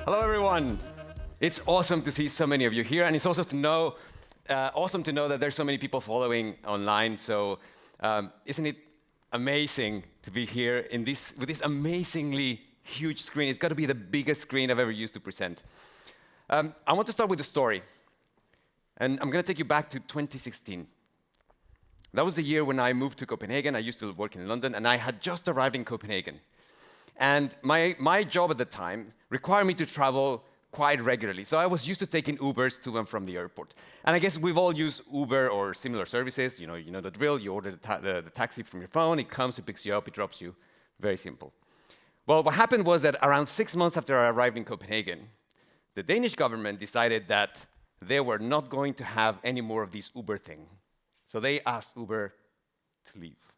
Hello, everyone. It's awesome to see so many of you here, and it's also awesome to know that there's so many people following online. So, isn't it amazing to be here with this amazingly huge screen? It's got to be the biggest screen I've ever used to present. I want to start with a story, and I'm going to take you back to 2016. That was the year when I moved to Copenhagen. I used to work in London, and I had just arrived in Copenhagen. And my job at the time required me to travel quite regularly. So I was used to taking Ubers to and from the airport. And I guess we've all used Uber or similar services. You know the drill. You order the taxi from your phone. It comes, it picks you up, it drops you. Very simple. Well, what happened was that around 6 months after I arrived in Copenhagen, the Danish government decided that they were not going to have any more of this Uber thing. So they asked Uber to leave.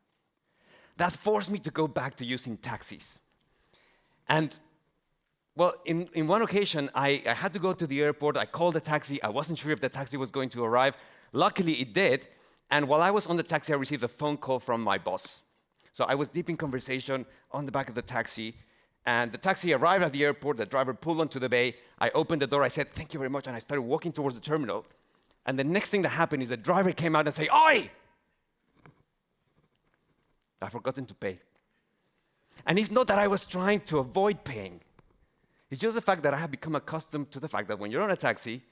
That forced me to go back to using taxis. And, well, in one occasion, I had to go to the airport. I called a taxi. I wasn't sure if the taxi was going to arrive. Luckily, it did. And while I was on the taxi, I received a phone call from my boss. So I was deep in conversation on the back of the taxi. And the taxi arrived at the airport. The driver pulled onto the bay. I opened the door. I said, "Thank you very much." And I started walking towards the terminal. And the next thing that happened is the driver came out and said, "Oi! I've forgotten to pay." And it's not that I was trying to avoid paying. It's just the fact that I have become accustomed to the fact that when you're on a taxi,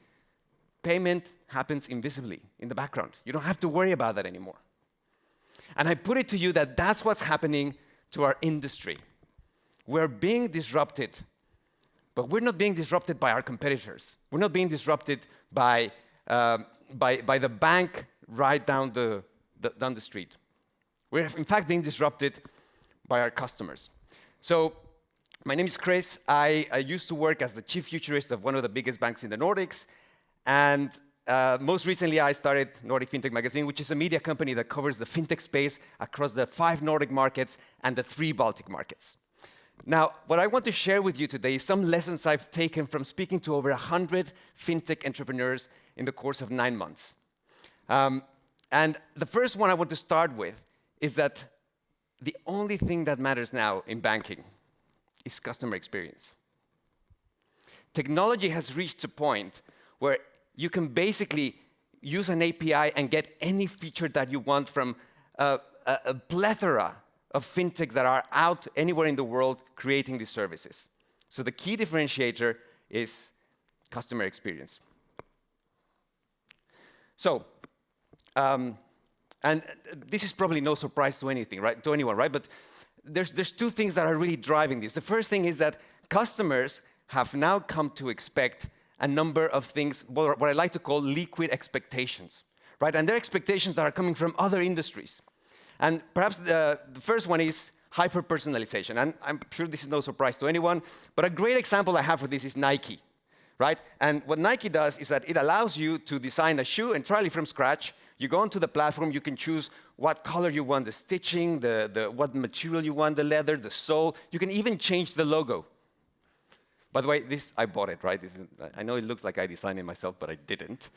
payment happens invisibly in the background. You don't have to worry about that anymore. And I put it to you that that's what's happening to our industry. We're being disrupted, but we're not being disrupted by our competitors. We're not being disrupted by the bank right down the street. We're in fact being disrupted by our customers. So my name is Chris. I used to work as the chief futurist of one of the biggest banks in the Nordics. And most recently, I started Nordic Fintech magazine, which is a media company that covers the fintech space across the 5 Nordic markets and the 3 Baltic markets. Now, what I want to share with you today is some lessons I've taken from speaking to over 100 fintech entrepreneurs in the course of 9 months. And the first one I want to start with is that the only thing that matters now in banking is customer experience. Technology has reached a point where you can basically use an API and get any feature that you want from a plethora of fintech that are out anywhere in the world creating these services. So the key differentiator is customer experience. So, and this is probably no surprise to anyone, right? But there's 2 things that are really driving this. The first thing is that customers have now come to expect a number of things, what I like to call liquid expectations, right? And they're expectations that are coming from other industries. And perhaps the first one is hyper-personalization. And I'm sure this is no surprise to anyone, but a great example I have for this is Nike, right? And what Nike does is that it allows you to design a shoe entirely from scratch. You go onto the platform, you can choose what color you want, the stitching, what material you want, the leather, the sole. You can even change the logo. By the way, I bought it, right? I know it looks like I designed it myself, but I didn't.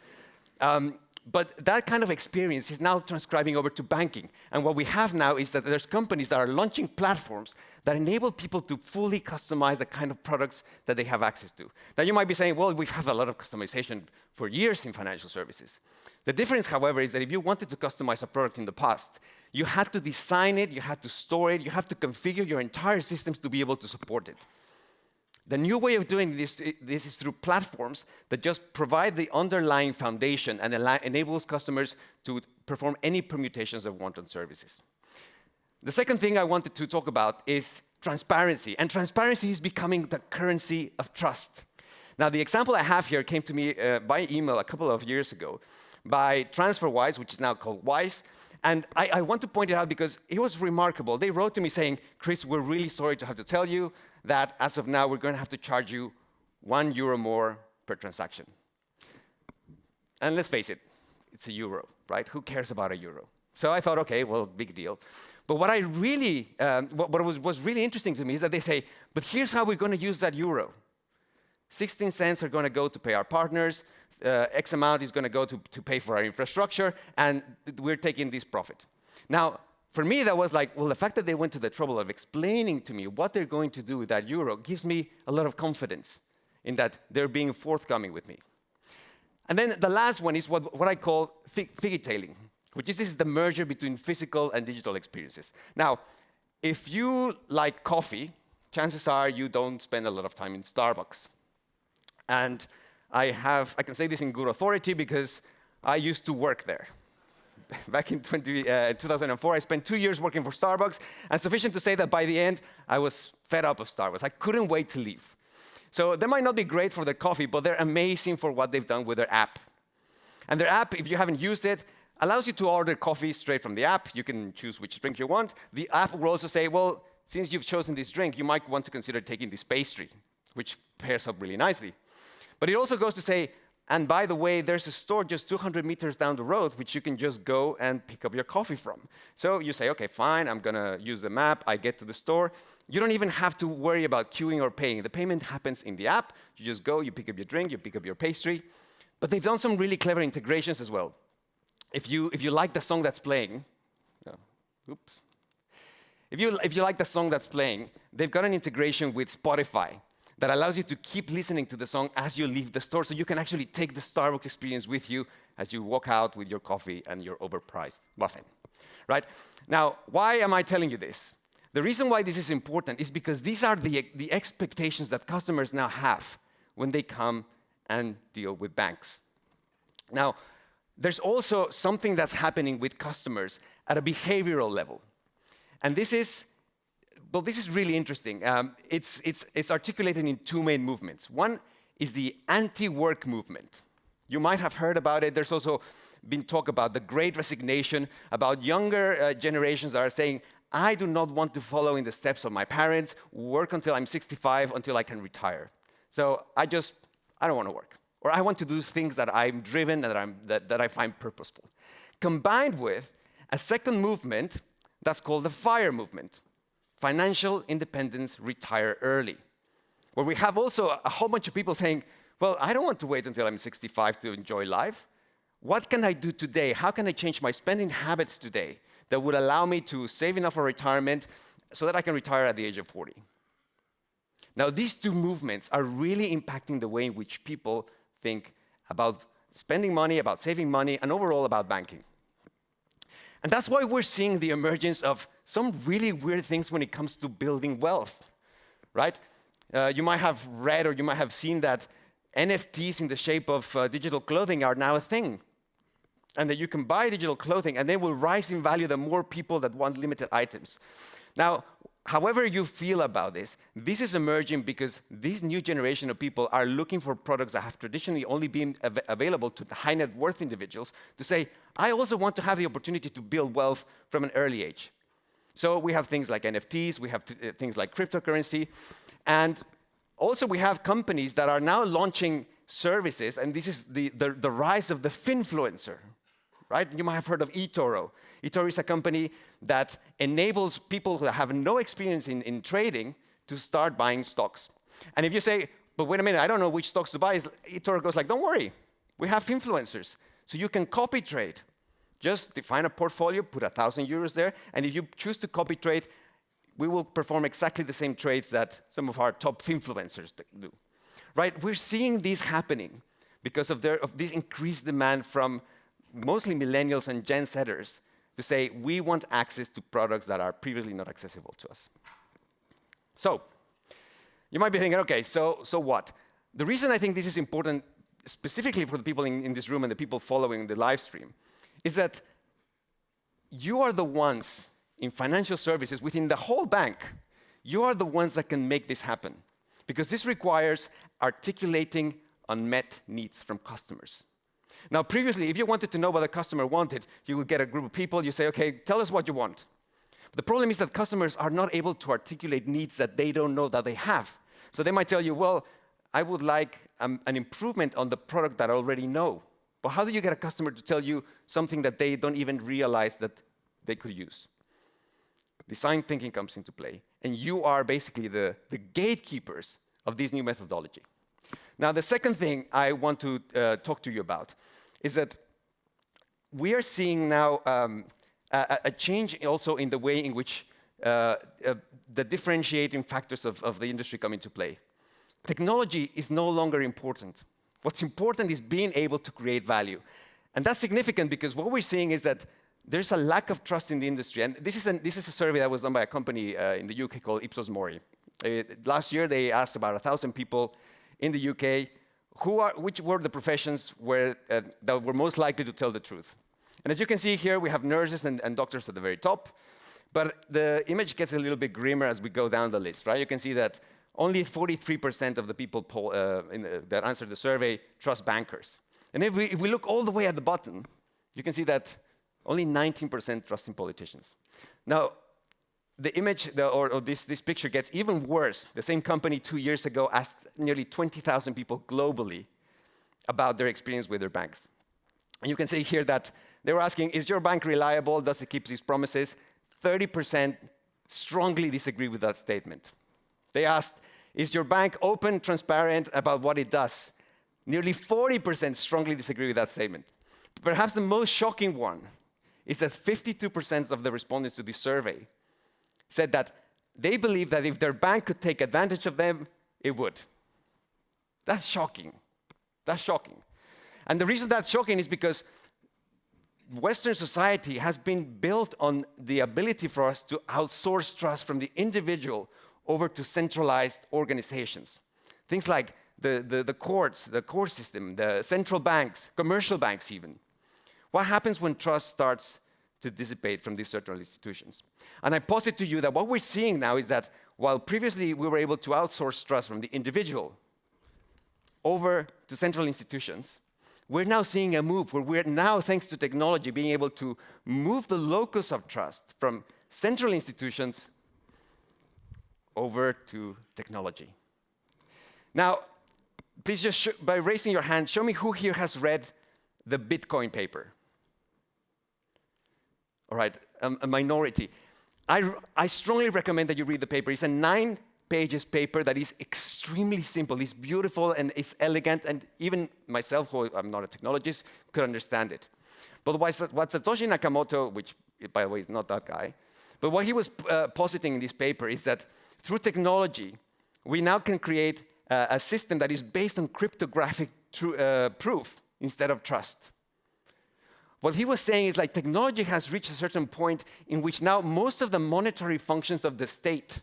But that kind of experience is now transcribing over to banking. And what we have now is that there's companies that are launching platforms that enable people to fully customize the kind of products that they have access to. Now, you might be saying, well, we've had a lot of customization for years in financial services. The difference, however, is that if you wanted to customize a product in the past, you had to design it, you had to store it, you have to configure your entire systems to be able to support it. The new way of doing this is through platforms that just provide the underlying foundation and enables customers to perform any permutations they want on services. The second thing I wanted to talk about is transparency. And transparency is becoming the currency of trust. Now, the example I have here came to me by email a couple of years ago by TransferWise, which is now called Wise. And I want to point it out because it was remarkable. They wrote to me saying, "Chris, we're really sorry to have to tell you that as of now, we're going to have to charge you €1 more per transaction." And let's face it, it's €1, right? Who cares about €1? So I thought, okay, well, big deal. But what was really interesting to me is that they say, but here's how we're going to use that euro. 16 cents are going to go to pay our partners, X amount is going to go to pay for our infrastructure, and we're taking this profit. Now, for me, that was like, well, the fact that they went to the trouble of explaining to me what they're going to do with that euro gives me a lot of confidence in that they're being forthcoming with me. And then the last one is what I call figgy-tailing, which is the merger between physical and digital experiences. Now, if you like coffee, chances are you don't spend a lot of time in Starbucks. And I can say this in good authority because I used to work there. Back in 2004, I spent 2 years working for Starbucks, and sufficient to say that by the end, I was fed up of Starbucks. I couldn't wait to leave. So they might not be great for their coffee, but they're amazing for what they've done with their app. And their app, if you haven't used it, allows you to order coffee straight from the app. You can choose which drink you want. The app will also say, well, since you've chosen this drink, you might want to consider taking this pastry, which pairs up really nicely. But it also goes to say, and by the way, there's a store just 200 meters down the road, which you can just go and pick up your coffee from. So you say, OK, fine, I'm going to use the map. I get to the store. You don't even have to worry about queuing or paying. The payment happens in the app. You just go, you pick up your drink, you pick up your pastry. But they've done some really clever integrations as well. If you like the song that's playing, if you like the song that's playing, they've got an integration with Spotify that allows you to keep listening to the song as you leave the store, so you can actually take the Starbucks experience with you as you walk out with your coffee and your overpriced muffin, right? Now, why am I telling you this? The reason why this is important is because these are the expectations that customers now have when they come and deal with banks. Now, there's also something that's happening with customers at a behavioral level. And this is really interesting. It's articulated in two main movements. One is the anti-work movement. You might have heard about it. There's also been talk about the Great Resignation, about younger generations that are saying, I do not want to follow in the steps of my parents, work until I'm 65, until I can retire. So I don't want to work. Or I want to do things that I'm driven and that I find purposeful. Combined with a second movement that's called the FIRE movement. Financial independence, retire early. Where we have also a whole bunch of people saying, well, I don't want to wait until I'm 65 to enjoy life. What can I do today? How can I change my spending habits today that would allow me to save enough for retirement so that I can retire at the age of 40? Now, these two movements are really impacting the way in which people think about spending money, about saving money, and overall about banking. And that's why we're seeing the emergence of some really weird things when it comes to building wealth, right? You might have read or you might have seen that NFTs in the shape of digital clothing are now a thing. And that you can buy digital clothing and they will rise in value the more people that want limited items. Now, however you feel about this is emerging because this new generation of people are looking for products that have traditionally only been available to high net worth individuals to say, I also want to have the opportunity to build wealth from an early age. So we have things like NFTs, we have things like cryptocurrency, and also we have companies that are now launching services, and this is the rise of the finfluencer, right? You might have heard of eToro. eToro is a company that enables people who have no experience in trading to start buying stocks. And if you say, but wait a minute, I don't know which stocks to buy, eToro goes like, don't worry, we have influencers. So you can copy trade. Just define a portfolio, put 1,000 euros there, and if you choose to copy trade, we will perform exactly the same trades that some of our top influencers do. Right? We're seeing this happening because of this increased demand from mostly millennials and Gen Zers to say, we want access to products that are previously not accessible to us. So, you might be thinking, okay, so what? The reason I think this is important, specifically for the people in this room and the people following the live stream, is that you are the ones in financial services within the whole bank, you are the ones that can make this happen. Because this requires articulating unmet needs from customers. Now, previously, if you wanted to know what a customer wanted, you would get a group of people, you say, okay, tell us what you want. The problem is that customers are not able to articulate needs that they don't know that they have. So they might tell you, well, I would like an improvement on the product that I already know. But how do you get a customer to tell you something that they don't even realize that they could use? Design thinking comes into play, and you are basically the gatekeepers of this new methodology. Now, the second thing I want to talk to you about is that we are seeing now a change also in the way in which the differentiating factors of the industry come into play. technology is no longer important. What's important is being able to create value. And that's significant because what we're seeing is that there's a lack of trust in the industry. And this is a survey that was done by a company in the UK called Ipsos Mori. Last year, they asked about 1,000 people in the UK which were the professions that were most likely to tell the truth. And as you can see here, we have nurses and doctors at the very top. But the image gets a little bit grimmer as we go down the list, right? You can see that only 43% of the people that answered the survey trust bankers. And if we look all the way at the bottom, you can see that only 19% trust in politicians. Now, the image, this picture gets even worse. The same company 2 years ago asked nearly 20,000 people globally about their experience with their banks. And you can see here that they were asking, is your bank reliable? Does it keep its promises? 30% strongly disagree with that statement. They asked, is your bank open, transparent about what it does? Nearly 40% strongly disagree with that statement. Perhaps the most shocking one is that 52% of the respondents to this survey said that they believe that if their bank could take advantage of them, it would. That's shocking. That's shocking. And the reason that's shocking is because Western society has been built on the ability for us to outsource trust from the individual over to centralized organizations. Things like the courts, the court system, the central banks, commercial banks even. What happens when trust starts to dissipate from these central institutions? And I posit to you that what we're seeing now is that while previously we were able to outsource trust from the individual over to central institutions, we're now seeing a move where we're now, thanks to technology, being able to move the locus of trust from central institutions over to technology. Now, please just, by raising your hand, show me who here has read the Bitcoin paper. All right, a minority. I strongly recommend that you read the paper. It's a 9-page paper that is extremely simple. It's beautiful and it's elegant, and even myself, who I'm not a technologist, could understand it. But what Satoshi Nakamoto, which by the way is not that guy, but what he was positing in this paper is that through technology, we now can create a system that is based on cryptographic proof instead of trust. What he was saying is like technology has reached a certain point in which now most of the monetary functions of the state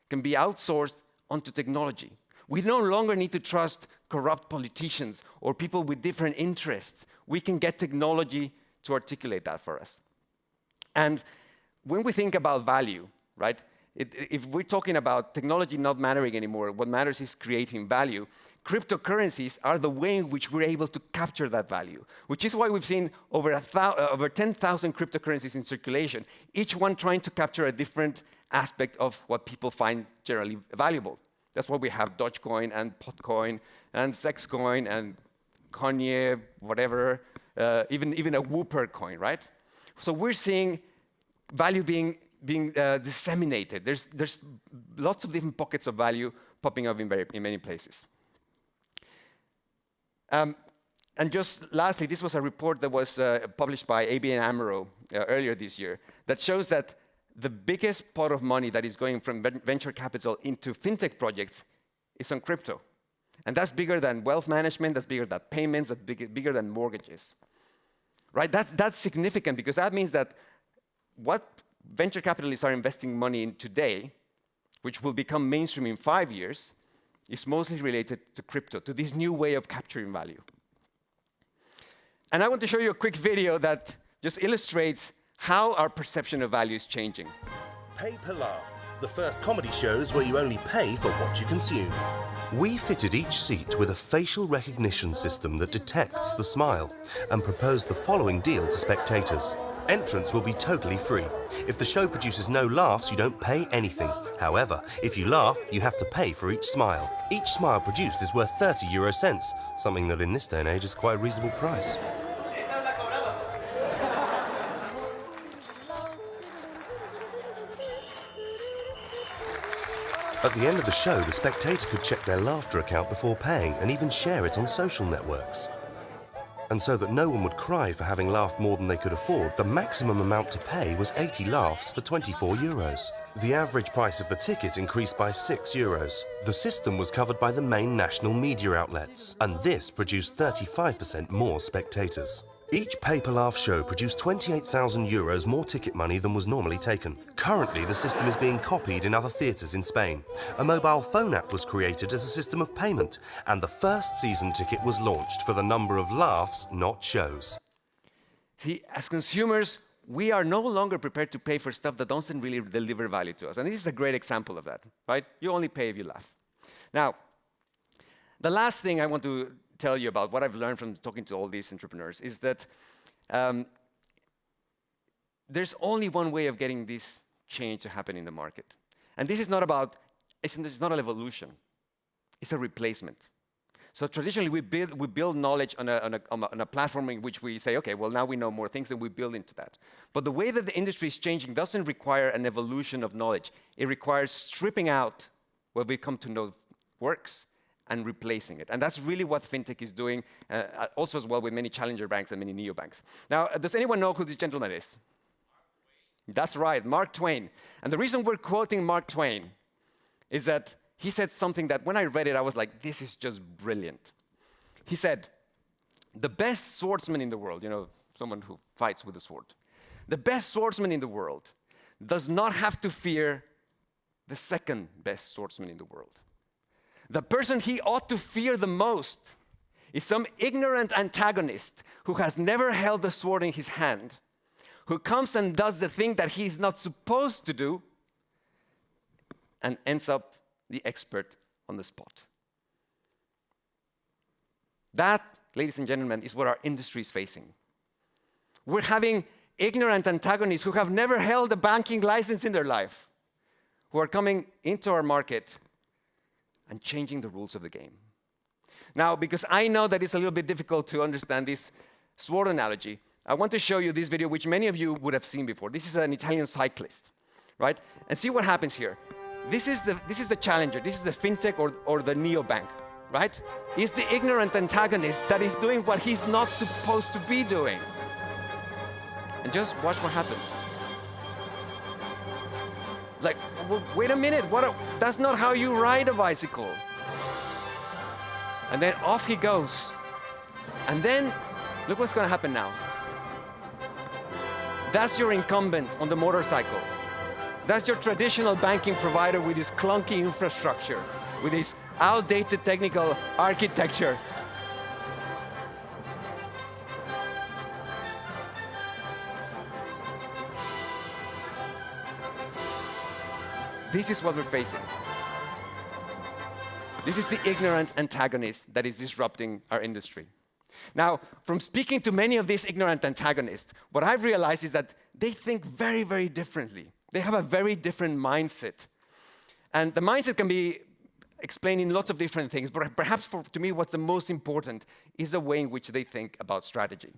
can be outsourced onto technology. We no longer need to trust corrupt politicians or people with different interests. We can get technology to articulate that for us. And when we think about value, right, if we're talking about technology not mattering anymore, what matters is creating value. Cryptocurrencies are the way in which we're able to capture that value, which is why we've seen over 10,000 cryptocurrencies in circulation, each one trying to capture a different aspect of what people find generally valuable. That's why we have Dogecoin and Potcoin and Sexcoin and Kanye, whatever, even a Whooper coin, right? So we're seeing value being disseminated. There's lots of different pockets of value popping up in many places. And just lastly, this was a report that was published by ABN AMRO earlier this year that shows that the biggest pot of money that is going from venture capital into fintech projects is on crypto. And that's bigger than wealth management, that's bigger than payments, that's bigger than mortgages. Right? That's significant because that means that what venture capitalists are investing money in today, which will become mainstream in 5 years, is mostly related to crypto, to this new way of capturing value. And I want to show you a quick video that just illustrates how our perception of value is changing. Pay per laugh, the first comedy shows where you only pay for what you consume. We fitted each seat with a facial recognition system that detects the smile and proposed the following deal to spectators. Entrance will be totally free. If the show produces no laughs, you don't pay anything. However, if you laugh, you have to pay for each smile. Each smile produced is worth 30 euro cents, something that in this day and age is quite a reasonable price. At the end of the show, the spectator could check their laughter account before paying and even share it on social networks. And so that no one would cry for having laughed more than they could afford, the maximum amount to pay was 80 laughs for 24 euros. The average price of the ticket increased by 6 euros. The system was covered by the main national media outlets, and this produced 35% more spectators. Each pay-per-laugh show produced 28,000 euros more ticket money than was normally taken. Currently, the system is being copied in other theatres in Spain. A mobile phone app was created as a system of payment, and the first season ticket was launched for the number of laughs, not shows. See, as consumers, we are no longer prepared to pay for stuff that doesn't really deliver value to us. And this is a great example of that, right? You only pay if you laugh. Now, the last thing I want to tell you about what I've learned from talking to all these entrepreneurs is that there's only one way of getting this change to happen in the market. And this is not about, it's not an evolution, it's a replacement. So traditionally, we build knowledge on a platform in which we say, okay, well, now we know more things, and we build into that. But the way that the industry is changing doesn't require an evolution of knowledge. It requires stripping out what we come to know works and replacing it. And that's really what Fintech is doing, also as well with many challenger banks and many neobanks. Now, does anyone know who this gentleman is? That's right, Mark Twain. And the reason we're quoting Mark Twain is that he said something that when I read it, I was like, this is just brilliant. He said, the best swordsman in the world, you know, someone who fights with a sword, the best swordsman in the world does not have to fear the second best swordsman in the world. The person he ought to fear the most is some ignorant antagonist who has never held a sword in his hand, who comes and does the thing that he's not supposed to do and ends up the expert on the spot. That, ladies and gentlemen, is what our industry is facing. We're having ignorant antagonists who have never held a banking license in their life, who are coming into our market and changing the rules of the game. Now, because I know that it's a little bit difficult to understand this sword analogy, I want to show you this video, which many of you would have seen before. This is an Italian cyclist, right? And see what happens here. This is the challenger. This is the fintech or the neobank, right? It's the ignorant antagonist that is doing what he's not supposed to be doing. And just watch what happens. Like, well, wait a minute, that's not how you ride a bicycle. And then off he goes. And then, look what's going to happen now. That's your incumbent on the motorcycle. That's your traditional banking provider with this clunky infrastructure, with this outdated technical architecture. This is what we're facing. This is the ignorant antagonist that is disrupting our industry. Now, from speaking to many of these ignorant antagonists, what I've realized is that they think very, very differently. They have a very different mindset. And the mindset can be explained in lots of different things, but perhaps to me, what's the most important is the way in which they think about strategy.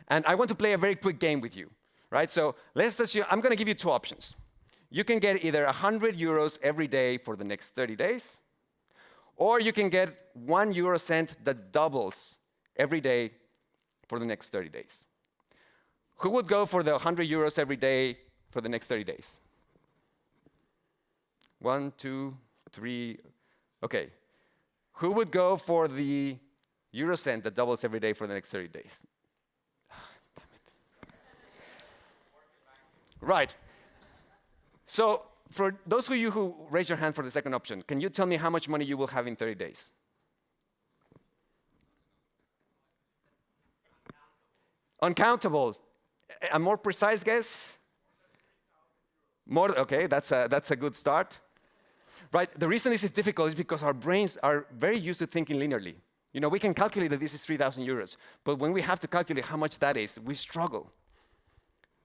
And I want to play a very quick game with you, right? So let's assume, I'm going to give you two options. You can get either 100 euros every day for the next 30 days, or you can get 1 euro cent that doubles every day for the next 30 days. Who would go for the 100 euros every day for the next 30 days? 1, 2, 3. Okay. Who would go for the euro cent that doubles every day for the next 30 days? Damn it. Right. So for those of you who raise your hand for the second option, can you tell me how much money you will have in 30 days? Uncountable. A more precise guess? More, okay, that's a good start. Right, the reason this is difficult is because our brains are very used to thinking linearly. You know, we can calculate that this is 3,000 euros, but when we have to calculate how much that is, we struggle.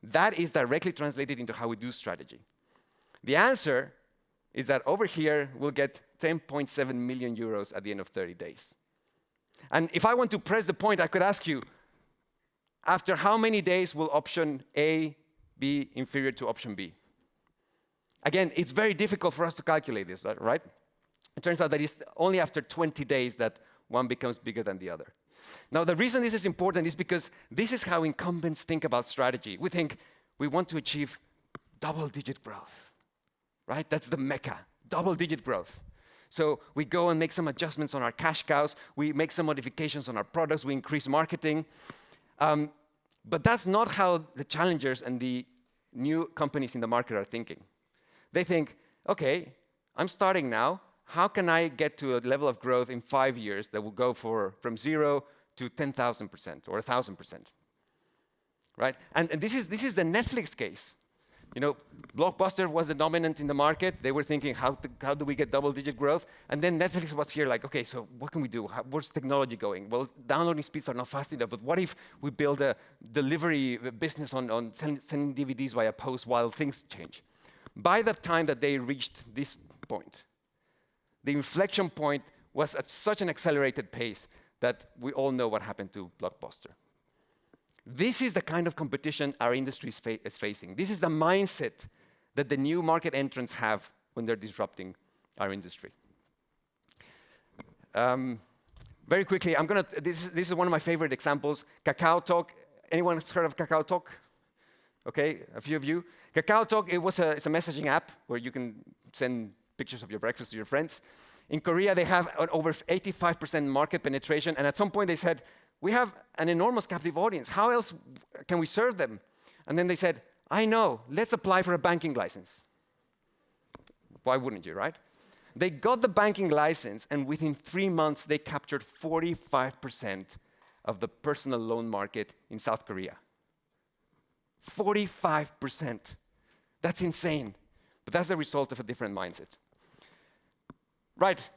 That is directly translated into how we do strategy. The answer is that over here, we'll get 10.7 million euros at the end of 30 days. And if I want to press the point, I could ask you, after how many days will option A be inferior to option B? Again, it's very difficult for us to calculate this, right? It turns out that it's only after 20 days that one becomes bigger than the other. Now, the reason this is important is because this is how incumbents think about strategy. We think we want to achieve double-digit growth, right? That's the mecca, double-digit growth. So we go and make some adjustments on our cash cows, we make some modifications on our products, we increase marketing. But that's not how the challengers and the new companies in the market are thinking. They think, okay, I'm starting now. How can I get to a level of growth in 5 years that will go from 0 to 10,000% or 1,000%, right? And this is the Netflix case. You know, Blockbuster was the dominant in the market. They were thinking, how do we get double-digit growth? And then Netflix was here like, okay, so what can we do? Where's technology going? Well, downloading speeds are not fast enough, but what if we build a delivery business on sending DVDs via post while things change? By the time that they reached this point, the inflection point was at such an accelerated pace that we all know what happened to Blockbuster. This is the kind of competition our industry is facing. This is the mindset that the new market entrants have when they're disrupting our industry. Very quickly, this is one of my favorite examples, Kakao Talk. Anyone heard of Kakao Talk? Okay, a few of you. Kakao Talk, it's a messaging app where you can send pictures of your breakfast to your friends. In Korea, they have over 85% market penetration, and at some point they said, we have an enormous captive audience. How else can we serve them? And then they said, I know, let's apply for a banking license. Why wouldn't you, right? They got the banking license, and within 3 months, they captured 45% of the personal loan market in South Korea. 45%. That's insane. But that's the result of a different mindset. Right.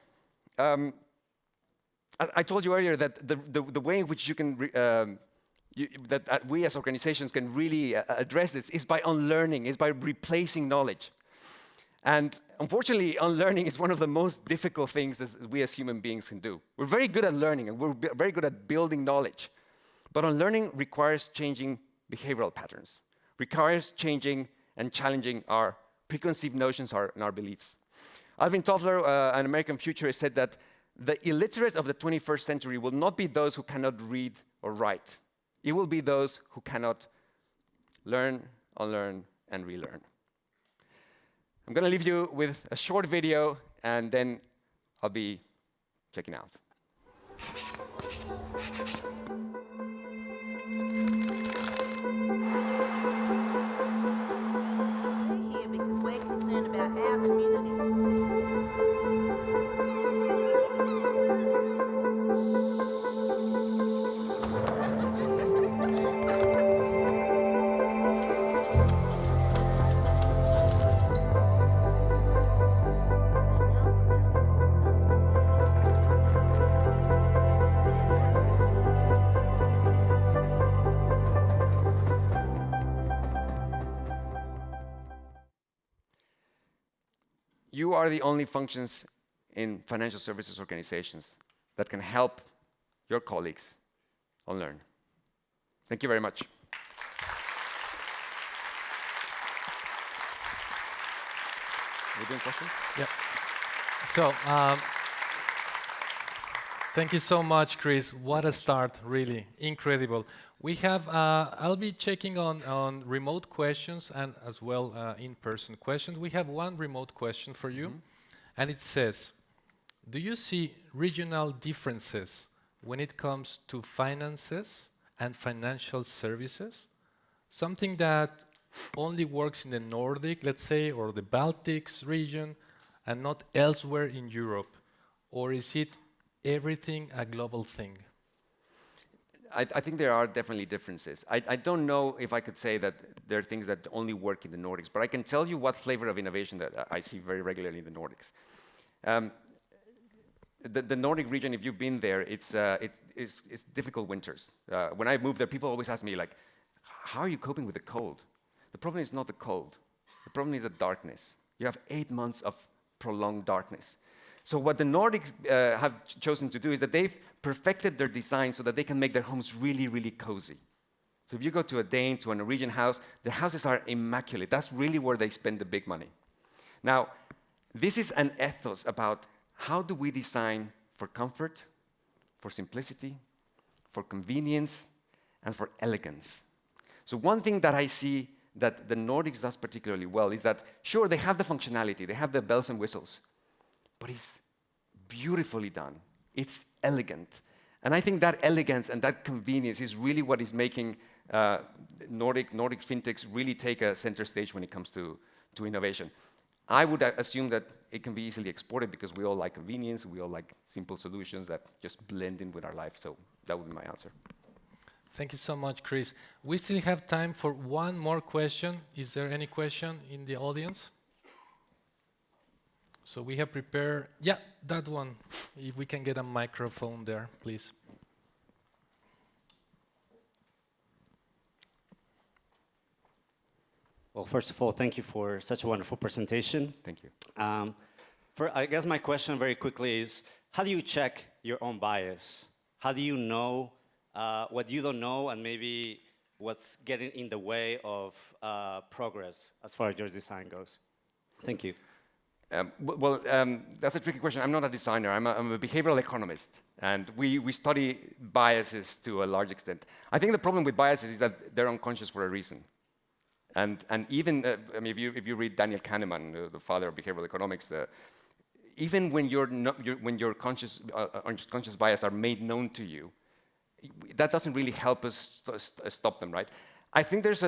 I told you earlier that the way in which you can that we as organizations can really address this is by unlearning, is by replacing knowledge. And unfortunately, unlearning is one of the most difficult things that we as human beings can do. We're very good at learning, and we're very good at building knowledge. But unlearning requires changing behavioral patterns, requires changing and challenging our preconceived notions and our beliefs. Alvin Toffler, an American futurist, said that the illiterate of the 21st century will not be those who cannot read or write. It will be those who cannot learn, unlearn, and relearn. I'm going to leave you with a short video, and then I'll be checking out. We're here because we're concerned about our community. You are the only functions in financial services organizations that can help your colleagues unlearn. Thank you very much. Are we doing questions? Yeah. So, thank you so much, Chris. What a start, really. Incredible. We have, I'll be checking on remote questions and as well in-person questions. We have one remote question for you, and it says, do you see regional differences when it comes to finances and financial services? Something that only works in the Nordic, let's say, or the Baltics region, and not elsewhere in Europe? Or is it everything a global thing? I think there are definitely differences. I don't know if I could say that there are things that only work in the Nordics, but I can tell you what flavor of innovation that I see very regularly in the Nordics. The Nordic region, if you've been there, it's difficult winters. When I moved there, people always ask me, like, how are you coping with the cold? The problem is not the cold. The problem is the darkness. You have 8 months of prolonged darkness. So what the Nordics have chosen to do is that they've perfected their design so that they can make their homes really, really cozy. So if you go to a Dane, to a Norwegian house, their houses are immaculate. That's really where they spend the big money. Now, this is an ethos about how do we design for comfort, for simplicity, for convenience, and for elegance. So one thing that I see that the Nordics does particularly well is that, sure, they have the functionality, they have the bells and whistles, but it's beautifully done. It's elegant. And I think that elegance and that convenience is really what is making Nordic fintechs really take a center stage when it comes to innovation. I would assume that it can be easily exported because we all like convenience, we all like simple solutions that just blend in with our life. So that would be my answer. Thank you so much, Chris. We still have time for one more question. Is there any question in the audience? So we have prepared, yeah, that one. If we can get a microphone there, please. Well, first of all, thank you for such a wonderful presentation. Thank you. I guess my question very quickly is, how do you check your own bias? How do you know what you don't know and maybe what's getting in the way of progress as far as your design goes? Thank you. That's a tricky question. I'm not a designer. I'm a behavioral economist, and we study biases to a large extent. I think the problem with biases is that they're unconscious for a reason. And even, I mean, if you read Daniel Kahneman, the father of behavioral economics, even when when your unconscious bias are made known to you, that doesn't really help us stop them, right? I think there's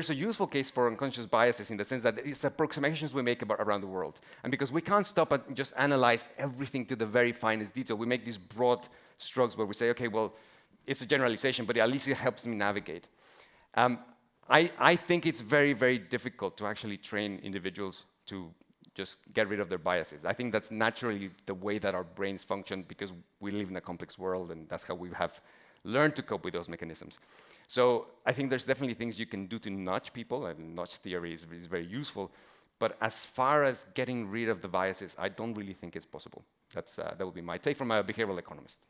a useful case for unconscious biases in the sense that it's approximations we make around the world, and because we can't stop and just analyze everything to the very finest detail, we make these broad strokes where we say, okay, well, it's a generalization, but at least it helps me navigate. I think it's very, very difficult to actually train individuals to just get rid of their biases. I think that's naturally the way that our brains function because we live in a complex world, and that's how we have learned to cope with those mechanisms. So I think there's definitely things you can do to nudge people, and nudge theory is very useful. But as far as getting rid of the biases, I don't really think it's possible. That would be my take from a behavioral economist.